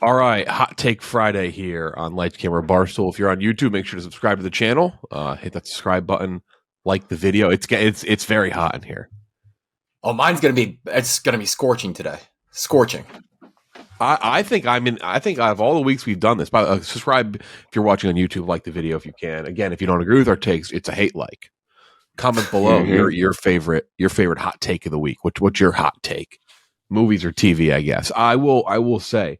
All right, Hot Take Friday here on Lights Camera Barstool. If you're on YouTube, make sure to subscribe to the channel. Hit that subscribe button, like the video. It's very hot in here. Oh, it's gonna be scorching today. Scorching. I think out of all the weeks we've done this, subscribe if you're watching on YouTube, like the video if you can. Again, if you don't agree with our takes, it's a hate like. Comment below your favorite hot take of the week. What's your hot take? Movies or TV, I guess. I will say,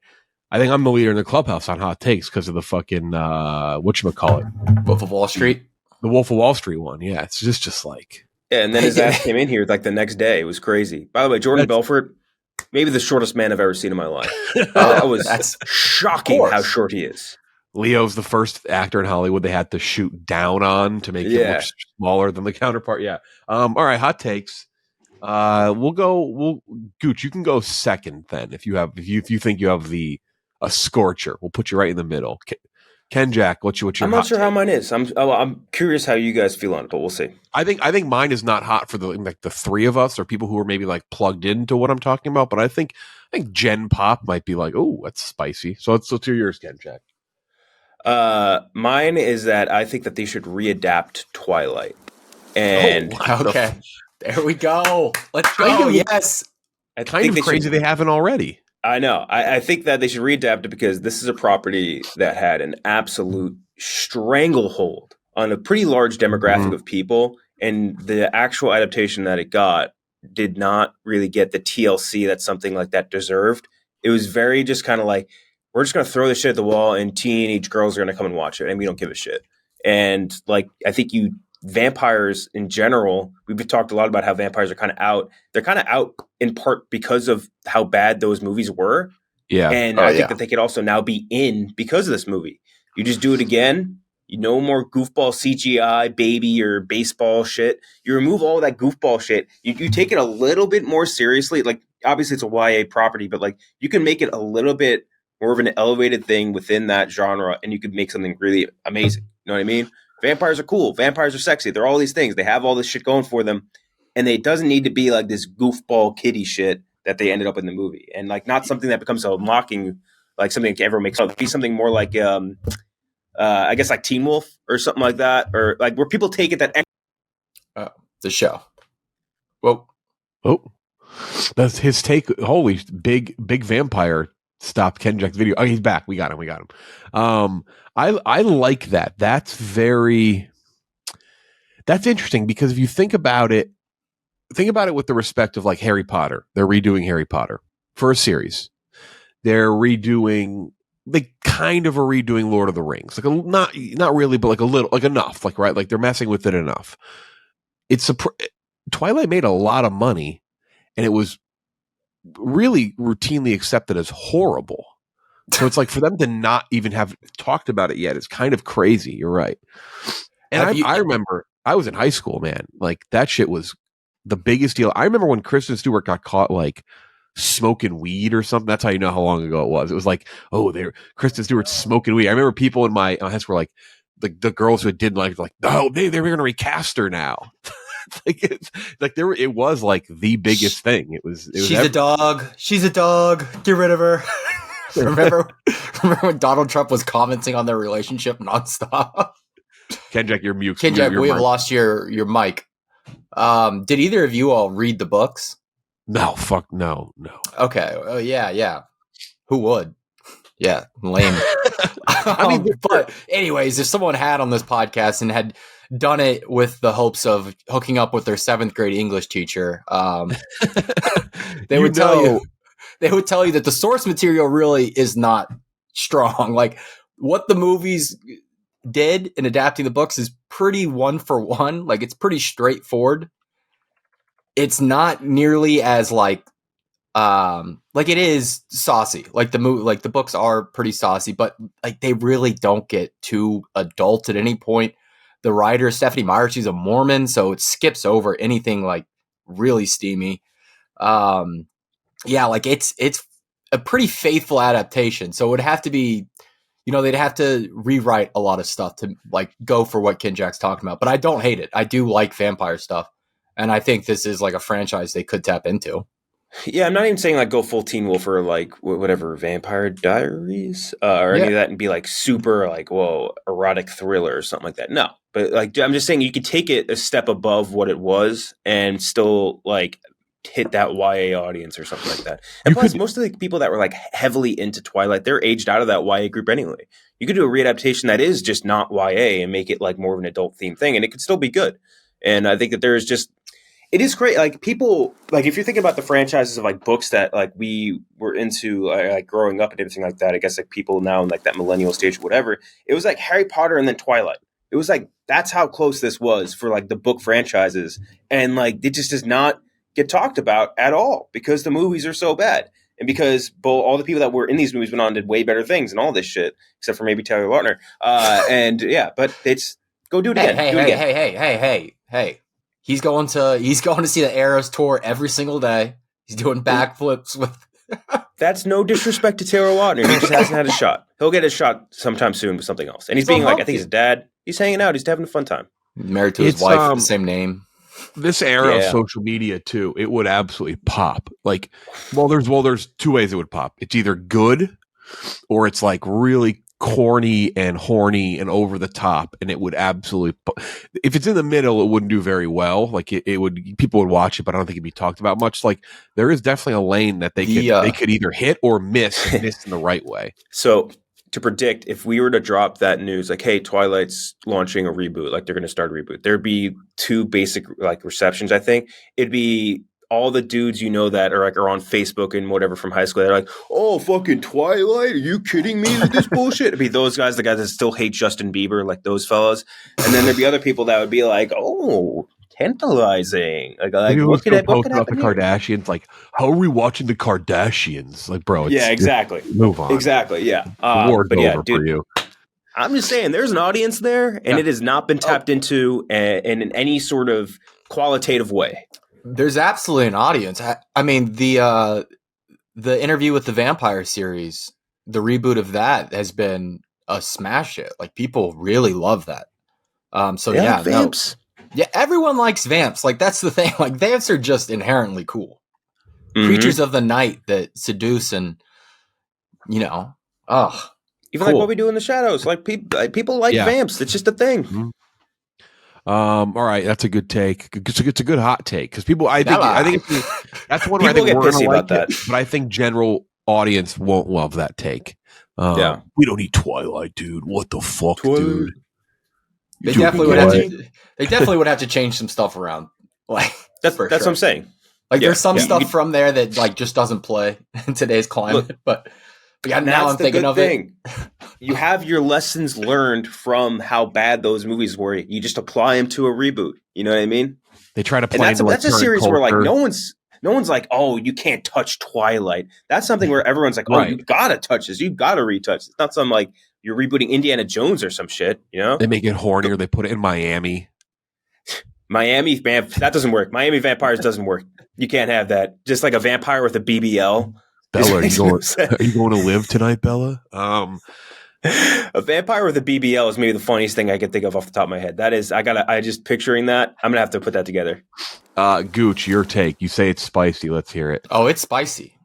I think I'm the leader in the clubhouse on hot takes because of the fucking whatchamacallit? Wolf of Wall Street. The Wolf of Wall Street one. Yeah, it's just like and then his ass came in here like the next day. It was crazy. By the way, Jordan Belfort, maybe the shortest man I've ever seen in my life. That's shocking how short he is. Leo's the first actor in Hollywood they had to shoot down on to make him look smaller than the counterpart. Yeah. All right, hot takes. Gooch, you can go second then if you think you have a scorcher. We'll put you right in the middle. Ken Jack, what's your I'm not sure how mine is. I'm curious how you guys feel on it, but we'll see. I think mine is not hot for the three of us or people who are maybe like plugged into what I'm talking about, but I think Gen Pop might be like, oh, that's spicy. So let's hear yours, Ken Jack. Mine is that I think that they should readapt Twilight. And okay. There we go. Let's go. Yes. It's kind of crazy they haven't already. I know. I think that they should readapt it because this is a property that had an absolute stranglehold on a pretty large demographic of people. And the actual adaptation that it got did not really get the TLC that something like that deserved. It was very just kind of like, we're just going to throw this shit at the wall and teenage girls are going to come and watch it. And we don't give a shit. And like, I think vampires in general, we've talked a lot about how vampires are kind of out. They're kind of out in part because of how bad those movies were. Yeah. And I think that they could also now be in because of this movie. You just do it again. No more goofball CGI, baby, or baseball shit. You remove all that goofball shit. You take it a little bit more seriously. Like, obviously it's a YA property, but like you can make it a little bit more of an elevated thing within that genre and you could make something really amazing. You know what I mean? Vampires are cool. Vampires are sexy. They're all these things. They have all this shit going for them. And it doesn't need to be like this goofball kiddie shit that they ended up in the movie. And like not something that becomes a mocking, like something everyone makes fun of. Be something more like, I guess like Teen Wolf or something like that. Or like where people take it that... The show. Well. Oh. That's his take. Holy, big vampire stopped Ken Jack's video. Oh, he's back. We got him. I like that. That's interesting because if you think about it with the respect of like Harry Potter. They're redoing Harry Potter for a series. They're redoing Lord of the Rings. Like not really, but like a little, like enough, like right, like they're messing with it enough. Twilight made a lot of money, and it was really routinely accepted as horrible. So it's like for them to not even have talked about it yet, it's kind of crazy. You're right. And I remember I was in high school, man. Like that shit was the biggest deal. I remember when Kristen Stewart got caught like smoking weed or something. That's how you know how long ago it was. It was like, oh, Kristen Stewart's smoking weed. I remember people in my house were like, the girls who didn't like, oh, they were going to recast her now. It was like the biggest thing. It was She's a dog. She's a dog. Get rid of her. remember when Donald Trump was commenting on their relationship nonstop? Ken Jack, you're mute. Ken Jack, we have lost your mic. Did either of you all read the books? No, fuck no. Okay. Oh yeah. Who would? Yeah, lame. I mean, but anyways, if someone had on this podcast and had done it with the hopes of hooking up with their 7th grade English teacher, they would tell you that the source material really is not strong. Like what the movies did in adapting the books is pretty one for one. Like it's pretty straightforward. It's not nearly as like it is saucy. Like the books are pretty saucy, but like they really don't get too adult at any point. The writer, Stephanie Meyer, she's a Mormon, so it skips over anything like really steamy. Like it's a pretty faithful adaptation. So it would have to be, they'd have to rewrite a lot of stuff to like go for what Ken Jack's talking about. But I don't hate it. I do like vampire stuff. And I think this is like a franchise they could tap into. Yeah, I'm not even saying like go full Teen Wolf or like whatever Vampire Diaries or any Yeah. of that and be like super like erotic thriller or something like that. No, but like I'm just saying you could take it a step above what it was and still like hit that YA audience or something like that. And You plus, could most of the people that were like heavily into Twilight, they're aged out of that YA group anyway. You could do a readaptation that is just not YA and make it like more of an adult themed thing, and it could still be good. And I think that there is just it is great. Like people, like if you're thinking about the franchises of like books that like we were into, like growing up and everything like that. I guess like people now in like that millennial stage or whatever. It was like Harry Potter and then Twilight. It was like that's how close this was for like the book franchises, and like it just does not get talked about at all because the movies are so bad, and because all the people that were in these movies went on and did way better things and all this shit, except for maybe Taylor Lautner. And yeah, but it's go do it again. Do it again. Hey. He's going to see the Eras tour every single day. He's doing backflips with. That's no disrespect to Taylor Lautner. He just hasn't had a shot. He'll get a shot sometime soon with something else. And he's being like, I think his dad. He's hanging out. He's having a fun time. Married to his wife, the same name. This era of social media too, it would absolutely pop. Like, there's two ways it would pop. It's either good, or it's like really corny and horny and over the top, and it would absolutely. If it's in the middle, it wouldn't do very well. Like it would, people would watch it, but I don't think it'd be talked about much. Like there is definitely a lane that they could either hit or miss in the right way. So to predict, if we were to drop that news, like, hey, Twilight's launching a reboot, like they're going to start a reboot, there'd be two basic like receptions. I think it'd be all the dudes that are on Facebook and whatever from high school. They're like, oh, fucking Twilight, are you kidding me with this bullshit? It'd be those guys, the guys that still hate Justin Bieber, like those fellas. And then there'd be other people that would be like, oh, tantalizing. Like what could happen about the Kardashians? Like, how are we watching the Kardashians? Like, bro, exactly. Move on. Exactly, yeah. War's over for you. I'm just saying, there's an audience there, and it has not been tapped into in any sort of qualitative way. There's absolutely an audience. I mean, the Interview with the Vampire series, the reboot of that has been a smash hit. Like people really love that. Vamps. Yeah, everyone likes vamps. Like that's the thing. Like vamps are just inherently cool. Mm-hmm. Creatures of the night that seduce and even cool. Like what we do in the shadows. Like people like vamps. It's just a thing. Mm-hmm. All right, that's a good take. It's a good hot take because people. I think that's one where I think we're going to like that. But I think general audience won't love that take. We don't need Twilight, dude. What the fuck, dude? They definitely would have to change some stuff around. Like that's what I'm saying. Like there's some stuff from there that like just doesn't play in today's climate. But now I'm thinking of it. You have your lessons learned from how bad those movies were. You just apply them to a reboot. You know what I mean? They try to play. That's a series where like no one's like, oh, you can't touch Twilight. That's something where everyone's like, oh, you gotta touch this. You gotta retouch. It's not something like you're rebooting Indiana Jones or some shit. You know? They make it hornier. They put it in Miami. That doesn't work. Miami Vampires doesn't work. You can't have that. Just like a vampire with a BBL. Bella, are you going to live tonight, Bella? A vampire with a BBL is maybe the funniest thing I can think of off the top of my head. That is, I just picturing that. I'm gonna have to put that together. Gooch, your take. You say it's spicy. Let's hear it. Oh, it's spicy.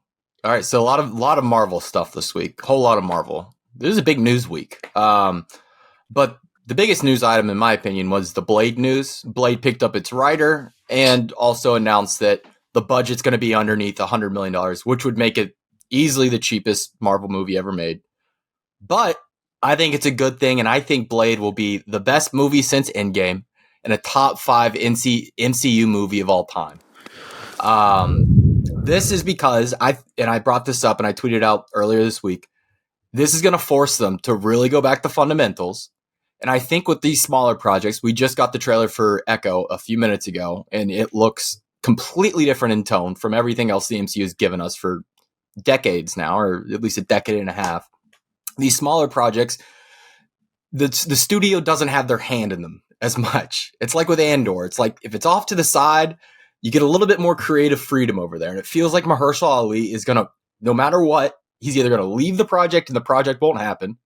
All right, so a lot of Marvel stuff this week. Whole lot of Marvel. This is a big news week. But the biggest news item, in my opinion, was the Blade news. Blade picked up its writer and also announced that the budget's going to be underneath $100 million, which would make it easily the cheapest Marvel movie ever made. But I think it's a good thing, and I think Blade will be the best movie since Endgame and a top 5 MCU movie of all time. This is because I brought this up and I tweeted out earlier this week. This is going to force them to really go back to fundamentals. And I think with these smaller projects, we just got the trailer for Echo a few minutes ago, and it looks completely different in tone from everything else the MCU has given us for decades now, or at least a decade and a half. These smaller projects, the studio doesn't have their hand in them as much. It's like with Andor. It's like if it's off to the side, you get a little bit more creative freedom over there. And it feels like Mahershala Ali is going to, no matter what, he's either going to leave the project and the project won't happen,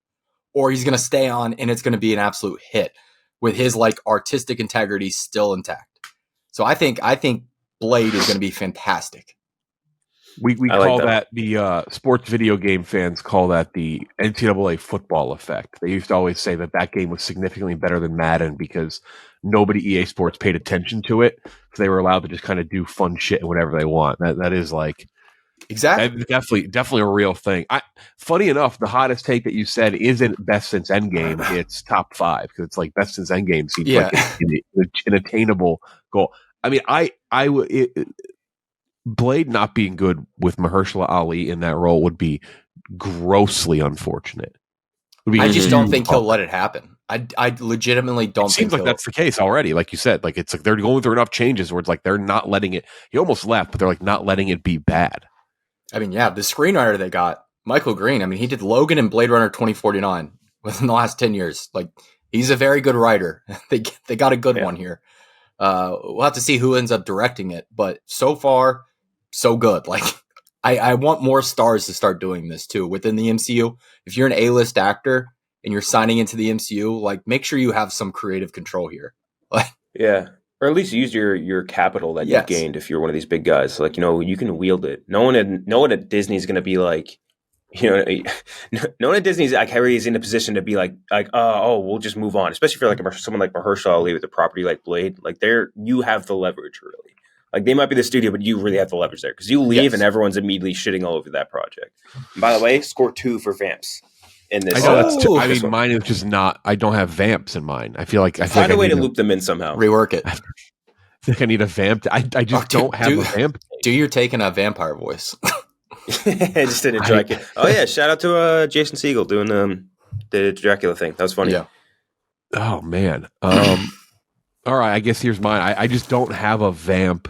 or he's going to stay on and it's going to be an absolute hit with his like artistic integrity still intact. So I think Blade is going to be fantastic. We I call like that the sports video game fans call that the NCAA football effect. They used to always say that game was significantly better than Madden because nobody EA Sports paid attention to it, so they were allowed to just kind of do fun shit and whatever they want. That is like Exactly. definitely a real thing. Funny enough, the hottest take that you said isn't best since Endgame; it's top 5 because it's like best since Endgame seems like an attainable goal. I mean, Blade not being good with Mahershala Ali in that role would be grossly unfortunate. I just don't think he'll let it happen. I legitimately don't think seems like that's the case already. Like you said, like it's like they're going through enough changes where it's like they're not letting it. He almost left, but they're like not letting it be bad. I mean, yeah, the screenwriter they got, Michael Green. I mean, he did Logan and Blade Runner 2049 within the last 10 years. Like, he's a very good writer. They got a good one here. We'll have to see who ends up directing it, but so far, so good. Like, I want more stars to start doing this too within the MCU. If you're an A-list actor and you're signing into the MCU, like, make sure you have some creative control here. Like, Yeah. Or at least use your capital that you've gained if you're one of these big guys. Like, you can wield it. No one at Disney is going to be like, no one at Disney's like Harry is in a position to be like, we'll just move on. Especially for like someone like Mahershala Ali with a property like Blade. Like, you have the leverage, really. Like, they might be the studio, but you really have the leverage there because you leave and everyone's immediately shitting all over that project. And by the way, score 2 for Vamps. In this, I mean, mine is just not. I don't have vamps in mine. I feel like find a way to loop them in somehow. Rework it. I think I need a vamp. I just don't have a vamp. Do your take in a vampire voice. I just did a Dracula. Oh yeah, shout out to Jason Segel doing the Dracula thing. That was funny. Yeah. Oh man. All right. I guess here's mine. I just don't have a vamp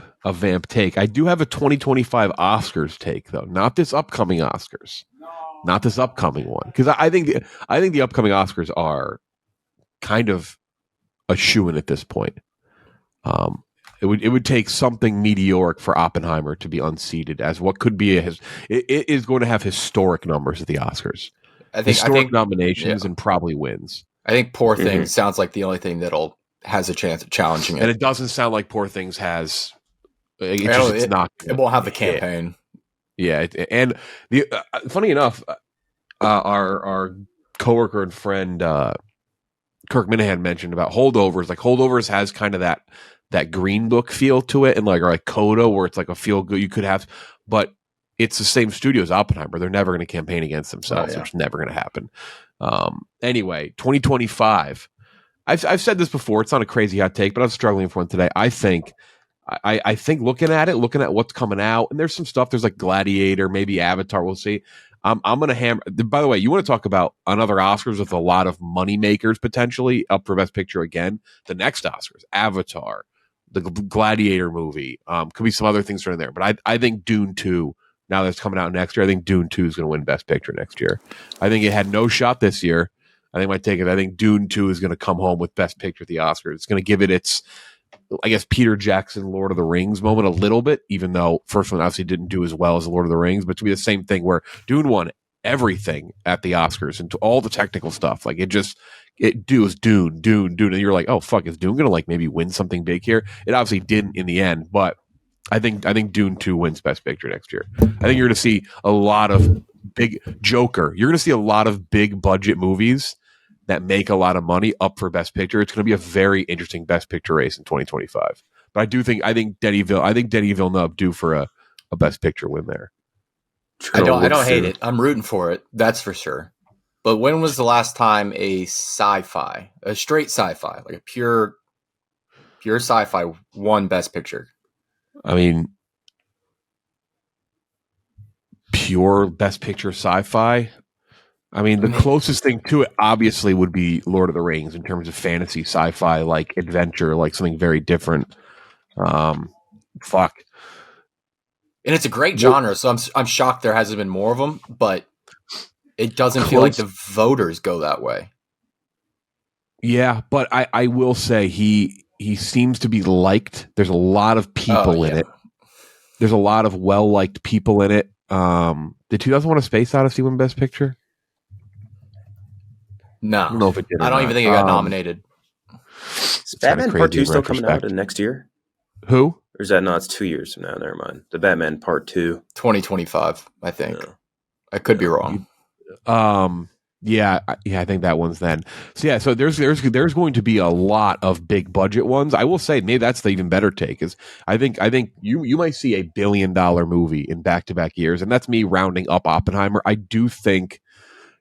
take. I do have a 2025 Oscars take though. Not this upcoming Oscars. Not this upcoming one, because I think the upcoming Oscars are kind of a shoo-in at this point. It would take something meteoric for Oppenheimer to be unseated as what could be it is going to have historic numbers at the Oscars. I think nominations and probably wins. I think Poor Things sounds like the only thing that'll has a chance of challenging it, and it doesn't sound like Poor Things has. It won't have the campaign. Yeah, and the funny enough, our coworker and friend Kirk Minahan mentioned about Holdovers. Like, Holdovers has kind of that Green Book feel to it, and like Coda, where it's like a feel good you could have, but it's the same studio as Oppenheimer. They're never going to campaign against themselves. It's never going to happen. Anyway, 2025. I've said this before. It's not a crazy hot take, but I'm struggling for one today. I think looking at what's coming out, and there's some stuff. There's like Gladiator, maybe Avatar. We'll see. I'm going to hammer. By the way, you want to talk about another Oscars with a lot of money makers potentially up for Best Picture again? The next Oscars, Avatar, the Gladiator movie, could be some other things in there. But I think Dune 2, now that's coming out next year, I think Dune 2 is going to win Best Picture next year. I think it had no shot this year. I think Dune 2 is going to come home with Best Picture at the Oscars. It's going to give it its, I guess, Peter Jackson Lord of the Rings moment a little bit, even though first one obviously didn't do as well as the Lord of the Rings, but to be the same thing where Dune won everything at the Oscars and to all the technical stuff. Like, it was Dune. And you're like, oh fuck, is Dune going to like maybe win something big here? It obviously didn't in the end, but I think Dune 2 wins Best Picture next year. I think you're going to see a lot of big Joker. You're going to see a lot of big budget movies that make a lot of money up for Best Picture. It's going to be a very interesting Best Picture race in 2025. But I think Denis Villeneuve due for a Best Picture win there. I don't hate it. I'm rooting for it. That's for sure. But when was the last time a straight sci-fi, like a pure sci-fi won Best Picture? I mean, pure Best Picture sci-fi. I mean, the closest thing to it obviously would be Lord of the Rings in terms of fantasy, sci-fi, like adventure, like something very different. Fuck. And it's a great genre, so I'm shocked there hasn't been more of them, but it doesn't feel like the voters go that way. Yeah, but I will say he seems to be liked. There's a lot of people in it. There's a lot of well-liked people in it. Did 2001: A Space Odyssey win Best Picture? No. I don't know if it did. I don't even think it got nominated. Is Batman Part 2 still coming out next year? Who? Or is that no? It's 2 years from now. Never mind. The Batman Part 2, 2025. I think. No. I could be wrong. Yeah, I think that one's then. So there's going to be a lot of big budget ones. I will say maybe that's the even better take. Is I think you might see a $1 billion movie in back-to-back years, and that's me rounding up Oppenheimer. I do think,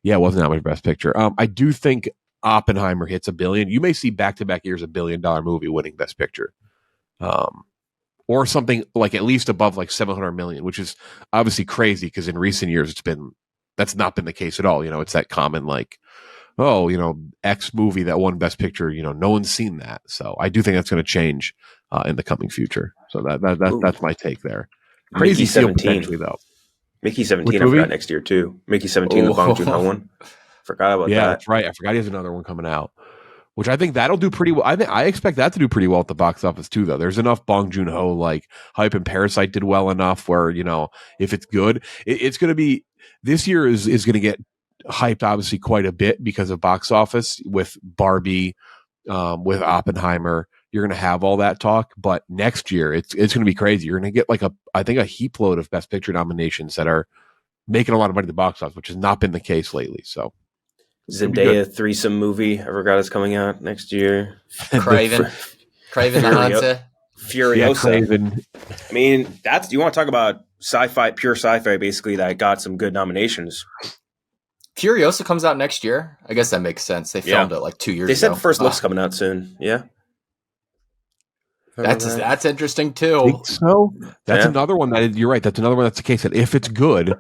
it wasn't that much Best Picture. I do think Oppenheimer hits $1 billion. You may see back-to-back years $1 billion movie winning Best Picture, or something like at least above like 700 million, which is obviously crazy because in recent years that's not been the case at all. It's that common like, X movie that won Best Picture. No one's seen that. So I do think that's going to change in the coming future. So that's my take there. Crazy Mickey seal 17. potentially though. Mickey 17. Which I movie? forgot next year too. Mickey 17, the Bong Joon-ho one. Forgot about that. That's right. I forgot he has another one coming out, which I think that'll do pretty well. I expect that to do pretty well at the box office too, though. There's enough Bong Joon-ho like hype, and Parasite did well enough where if it's good, it's going to be. This year is going to get hyped obviously quite a bit because of box office with Barbie, with Oppenheimer. You're going to have all that talk, but next year it's going to be crazy. You're going to get like I think a heap load of Best Picture nominations that are making a lot of money at the box office, which has not been the case lately. So Zendaya threesome movie I forgot is coming out next year. Craven the Hunter. Furiosa. Yeah, Craven. I mean, you want to talk about sci-fi, pure sci-fi, basically, that got some good nominations. Furiosa comes out next year. I guess that makes sense. They filmed it like 2 years ago. They said the first look's coming out soon. Yeah. That's interesting too. Think so that's another one you're right. That's another one that's the case that if it's good,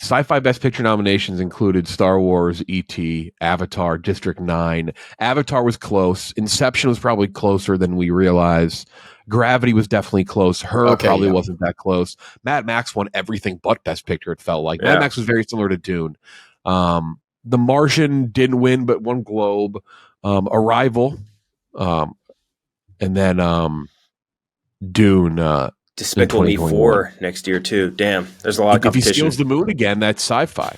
sci-fi Best Picture nominations included Star Wars, E.T., Avatar, District 9. Avatar was close. Inception was probably closer than we realized. Gravity was definitely close. Probably wasn't that close. Mad Max won everything but Best Picture, it felt like. Mad Max was very similar to Dune. The Martian didn't win, but won Globe. Arrival. And then Dune. Despicable Me 4 next year, too. Damn, there's a lot of competition. If he steals the moon again, that's sci-fi.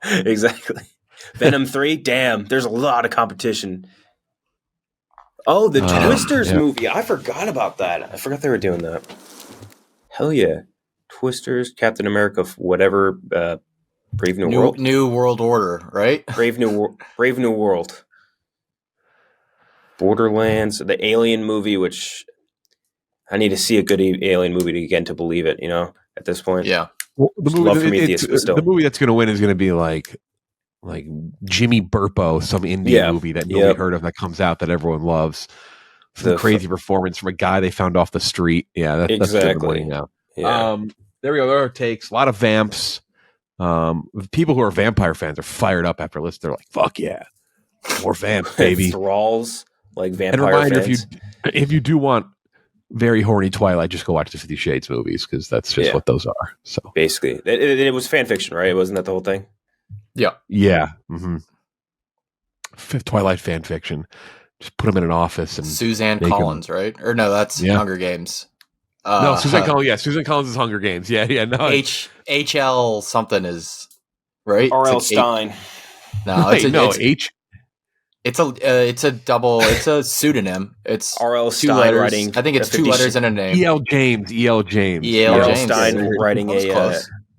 Exactly. Venom 3, damn, there's a lot of competition. Oh, the Twisters movie. I forgot about that. I forgot they were doing that. Hell yeah. Twisters, Captain America, whatever, Brave New World. New World Order, right? Brave New World. Borderlands, the Alien movie, which I need to see a good Alien movie to get to believe it, at this point. Yeah. Well, the movie that's going to win is going to be like Jimmy Burpo, some indie movie that nobody heard of that comes out that everyone loves. Some crazy performance from a guy they found off the street. Yeah, that's exactly now. Yeah. There we go. There are takes. A lot of vamps. People who are vampire fans are fired up after listening. They're like, "Fuck yeah, more vamps, baby!" Thralls like vampire. And a reminder, fans. if you do want very horny Twilight, just go watch the 50 Shades movies because that's just what those are. So basically, it was fan fiction, right? Wasn't that the whole thing? Yeah. Yeah. Mm-hmm. Twilight fan fiction. Just put them in an office and Suzanne Collins, right? Or no, that's Hunger Games. No, Suzanne Collins. Yeah, Suzanne Collins is Hunger Games. Yeah. No, HL something is right. R.L. Stein. No, it's a double. It's a pseudonym. It's R.L. Stein writing. I think it's 2 letters in a name. E.L. James. R.L. Stein writing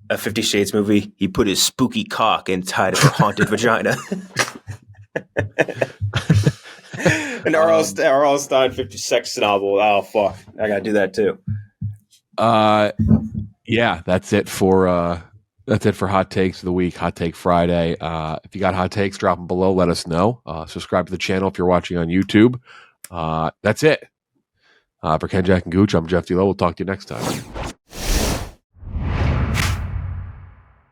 a 50 Shades movie. He put his spooky cock inside of her haunted vagina. An R.L. Stein 50 sex novel. Oh fuck! I gotta do that too. Yeah, that's it for Hot Takes of the Week. Hot Take Friday. If you got hot takes, drop them below. Let us know. Subscribe to the channel if you're watching on YouTube. That's it. For Ken, Jack, and Gooch, I'm Jeff D. Lowe. We'll talk to you next time.